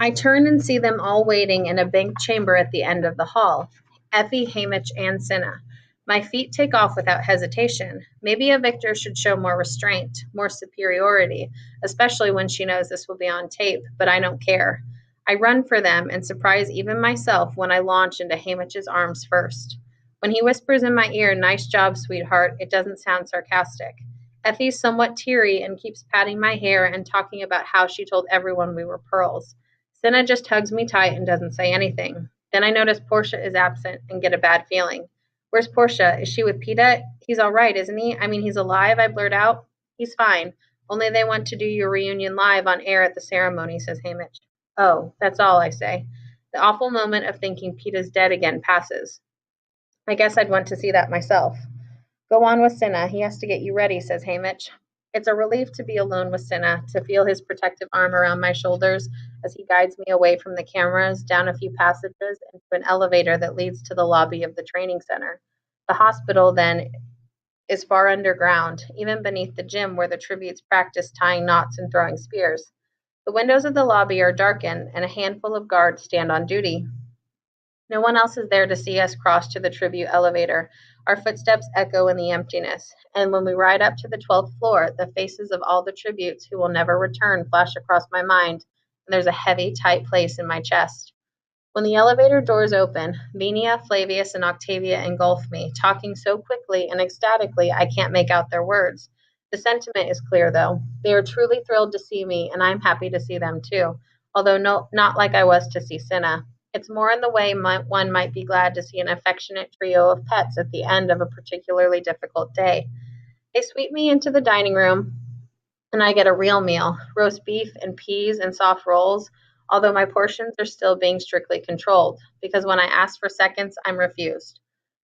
I turn and see them all waiting in a banked chamber at the end of the hall. Effie, Hamish, and Cinna. My feet take off without hesitation. Maybe a victor should show more restraint, more superiority, especially when she knows this will be on tape, but I don't care. I run for them and surprise even myself when I launch into Hamish's arms first. When he whispers in my ear, "Nice job, sweetheart," it doesn't sound sarcastic. Effie's somewhat teary and keeps patting my hair and talking about how she told everyone we were pearls. Cinna just hugs me tight and doesn't say anything. Then I notice Portia is absent and get a bad feeling. "Where's Portia? Is she with Peta? He's all right, isn't he? I mean, he's alive," I blurt out. "He's fine. Only they want to do your reunion live on air at the ceremony," says Hamish. "Oh, that's all," I say. The awful moment of thinking Peta's dead again passes. I guess I'd want to see that myself. "Go on with Cinna. He has to get you ready," says Hamish. It's a relief to be alone with Cinna, to feel his protective arm around my shoulders as he guides me away from the cameras, down a few passages, into an elevator that leads to the lobby of the training center. The hospital, then, is far underground, even beneath the gym where the tributes practice tying knots and throwing spears. The windows of the lobby are darkened, and a handful of guards stand on duty. No one else is there to see us cross to the tribute elevator. Our footsteps echo in the emptiness, and when we ride up to the 12th floor, the faces of all the tributes who will never return flash across my mind, and there's a heavy, tight place in my chest. When the elevator doors open, Venia, Flavius, and Octavia engulf me, talking so quickly and ecstatically I can't make out their words. The sentiment is clear, though. They are truly thrilled to see me, and I'm happy to see them too, although not like I was to see Cinna. It's more in the way one might be glad to see an affectionate trio of pets at the end of a particularly difficult day. They sweep me into the dining room, and I get a real meal: roast beef and peas and soft rolls, although my portions are still being strictly controlled, because when I ask for seconds, I'm refused.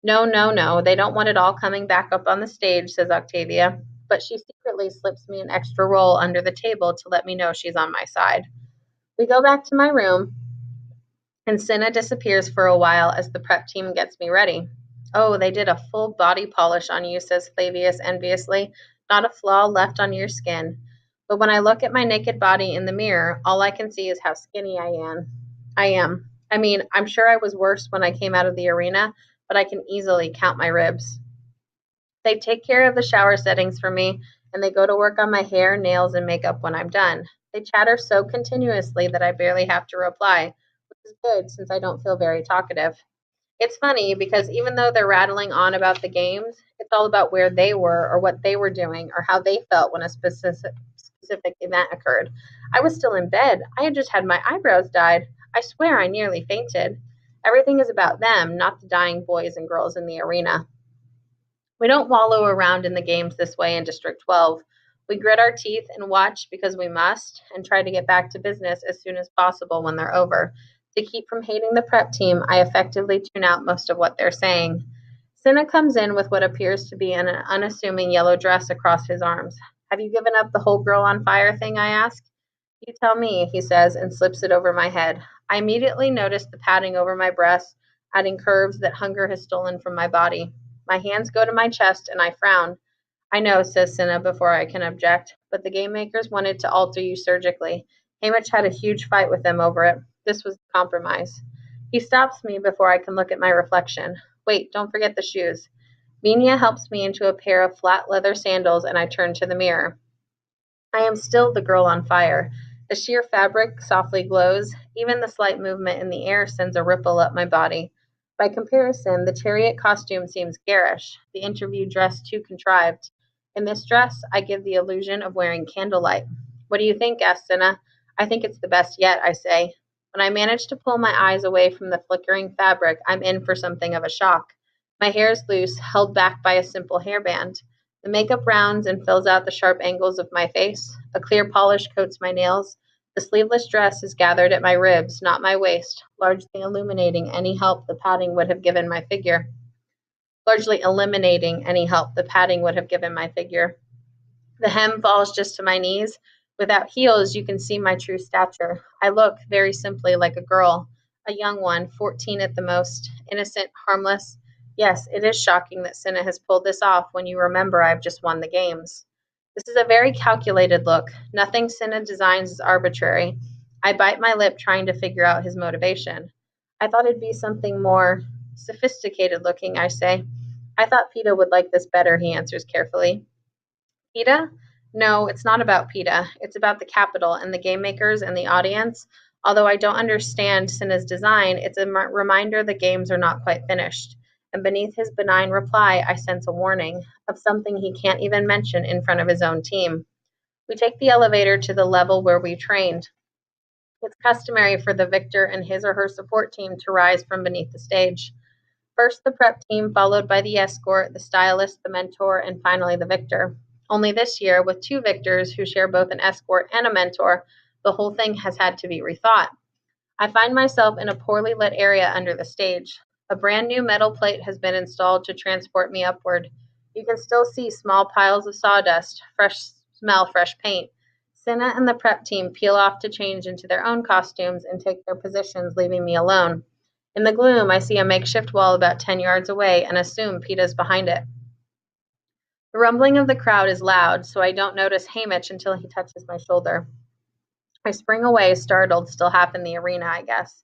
"No, no, no, they don't want it all coming back up on the stage," says Octavia, but she secretly slips me an extra roll under the table to let me know she's on my side. We go back to my room, and Cinna disappears for a while as the prep team gets me ready. "Oh, they did a full body polish on you," says Flavius enviously. "Not a flaw left on your skin." But when I look at my naked body in the mirror, all I can see is how skinny I am. I mean, I'm sure I was worse when I came out of the arena, but I can easily count my ribs. They take care of the shower settings for me, and they go to work on my hair, nails, and makeup when I'm done. They chatter so continuously that I barely have to reply, which is good since I don't feel very talkative. It's funny because even though they're rattling on about the games, it's all about where they were or what they were doing or how they felt when a specific event occurred. I was still in bed. I had just had my eyebrows dyed. I swear I nearly fainted. Everything is about them, not the dying boys and girls in the arena. We don't wallow around in the games this way in District 12. We grit our teeth and watch because we must, and try to get back to business as soon as possible when they're over. To keep from hating the prep team, I effectively tune out most of what they're saying. Cinna comes in with what appears to be an unassuming yellow dress across his arms. "Have you given up the whole girl on fire thing?" I ask. "You tell me," he says, and slips it over my head. I immediately notice the padding over my breasts, adding curves that hunger has stolen from my body. My hands go to my chest, and I frown. "I know," says Cinna before I can object, "but the game makers wanted to alter you surgically. Hamish had a huge fight with them over it. This was the compromise." He stops me before I can look at my reflection. "Wait, don't forget the shoes." Venia helps me into a pair of flat leather sandals, and I turn to the mirror. I am still the girl on fire. The sheer fabric softly glows. Even the slight movement in the air sends a ripple up my body. By comparison, the chariot costume seems garish, the interview dress too contrived. In this dress, I give the illusion of wearing candlelight. "What do you think?" asks Cinna. "I think it's the best yet," I say. When I manage to pull my eyes away from the flickering fabric, I'm in for something of a shock. My hair is loose, held back by a simple hairband. The makeup rounds and fills out the sharp angles of my face. A clear polish coats my nails. The sleeveless dress is gathered at my ribs, not my waist, largely eliminating any help the padding would have given my figure. The hem falls just to my knees. Without heels, you can see my true stature. I look, very simply, like a girl, a young one, 14 at the most, innocent, harmless. Yes, it is shocking that Cinna has pulled this off when you remember I've just won the games. This is a very calculated look. Nothing Cinna designs is arbitrary. I bite my lip trying to figure out his motivation. I thought it'd be something more sophisticated looking, I say. I thought PETA would like this better, he answers carefully. PETA? No, it's not about PETA. It's about the Capitol and the game makers and the audience. Although I don't understand Cinna's design, it's a reminder the games are not quite finished. And beneath his benign reply, I sense a warning of something he can't even mention in front of his own team. We take the elevator to the level where we trained. It's customary for the victor and his or her support team to rise from beneath the stage. First, the prep team, followed by the escort, the stylist, the mentor, and finally the victor. Only this year, with two victors who share both an escort and a mentor, the whole thing has had to be rethought. I find myself in a poorly lit area under the stage. A brand new metal plate has been installed to transport me upward. You can still see small piles of sawdust, fresh paint. Cinna and the prep team peel off to change into their own costumes and take their positions, leaving me alone. In the gloom, I see a makeshift wall about 10 yards away and assume PETA's behind it. The rumbling of the crowd is loud, so I don't notice Hamish until he touches my shoulder. I spring away, startled, still half in the arena, I guess.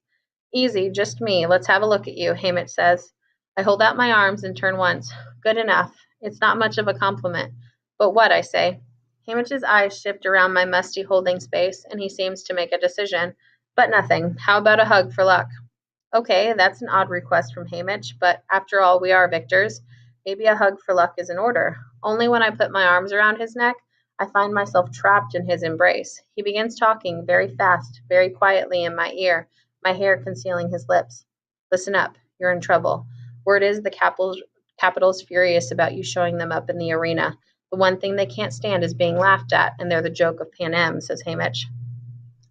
Easy, just me. Let's have a look at you, Hamish says. I hold out my arms and turn once. Good enough. It's not much of a compliment. But what, I say. Hamish's eyes shift around my musty holding space, and he seems to make a decision. But nothing. How about a hug for luck? Okay, that's an odd request from Hamish, but after all, we are victors. Maybe a hug for luck is in order. Only when I put my arms around his neck, I find myself trapped in his embrace. He begins talking very fast, very quietly in my ear, my hair concealing his lips. Listen up, you're in trouble. Word is the Capitol's furious about you showing them up in the arena. The one thing they can't stand is being laughed at, and they're the joke of Pan Am, says Hamish.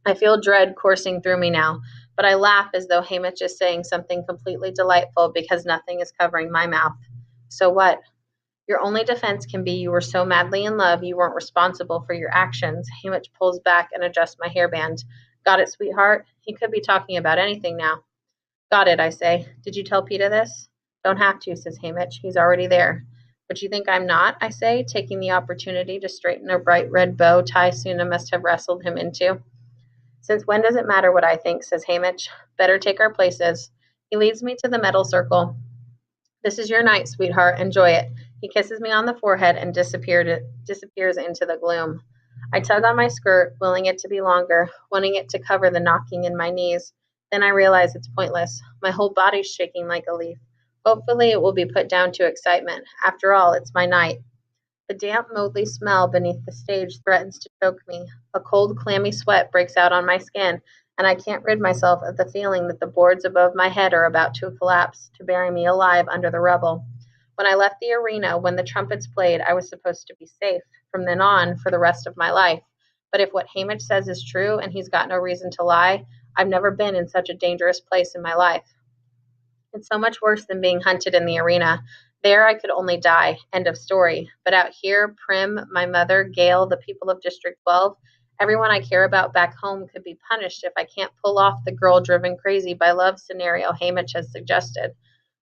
I feel dread coursing through me now, but I laugh as though Hamish is saying something completely delightful because nothing is covering my mouth. So what? Your only defense can be you were so madly in love you weren't responsible for your actions. Hamish pulls back and adjusts my hairband. Got it, sweetheart? He could be talking about anything now. Got it, I say. Did you tell PETA this? Don't have to, says Hamish. He's already there. But you think I'm not, I say, taking the opportunity to straighten a bright red bow tie Cinna must have wrestled him into. Since when does it matter what I think, says Hamish. Better take our places. He leads me to the metal circle. This is your night, sweetheart. Enjoy it. He kisses me on the forehead and disappears into the gloom. I tug on my skirt, willing it to be longer, wanting it to cover the knocking in my knees. Then I realize it's pointless. My whole body's shaking like a leaf. Hopefully it will be put down to excitement. After all, it's my night. The damp, mouldy smell beneath the stage threatens to choke me. A cold, clammy sweat breaks out on my skin, and I can't rid myself of the feeling that the boards above my head are about to collapse, to bury me alive under the rubble. When I left the arena, when the trumpets played, I was supposed to be safe, from then on, for the rest of my life. But if what Hamish says is true, and he's got no reason to lie, I've never been in such a dangerous place in my life. It's so much worse than being hunted in the arena. There I could only die. End of story. But out here, Prim, my mother, Gail, the people of District 12, everyone I care about back home could be punished if I can't pull off the girl driven crazy by love scenario Hamish has suggested.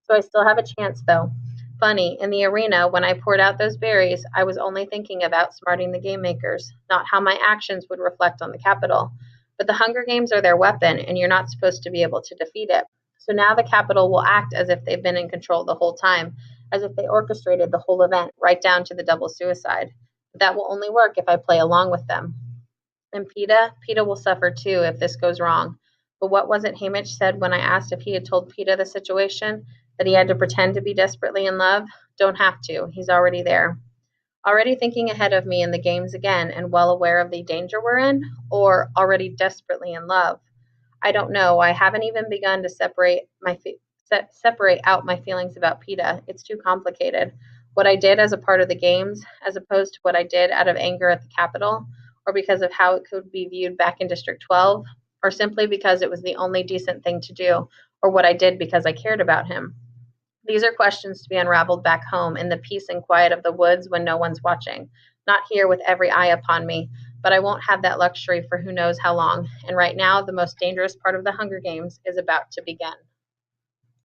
So I still have a chance, though. Funny, in the arena, when I poured out those berries, I was only thinking of outsmarting the game makers, not how my actions would reflect on the Capitol. But the Hunger Games are their weapon, and you're not supposed to be able to defeat it. So now the Capitol will act as if they've been in control the whole time, as if they orchestrated the whole event, right down to the double suicide. But that will only work if I play along with them. And PETA will suffer too if this goes wrong. But what was it Hamish said when I asked if he had told PETA the situation? That he had to pretend to be desperately in love? Don't have to. He's already there. Already thinking ahead of me in the games again and well aware of the danger we're in? Or already desperately in love? I don't know. I haven't even begun to separate out my feelings about PETA. It's too complicated. What I did as a part of the games, as opposed to what I did out of anger at the Capitol, or because of how it could be viewed back in District 12, or simply because it was the only decent thing to do, or what I did because I cared about him. These are questions to be unraveled back home in the peace and quiet of the woods when no one's watching, not here with every eye upon me, but I won't have that luxury for who knows how long, and right now the most dangerous part of the Hunger Games is about to begin.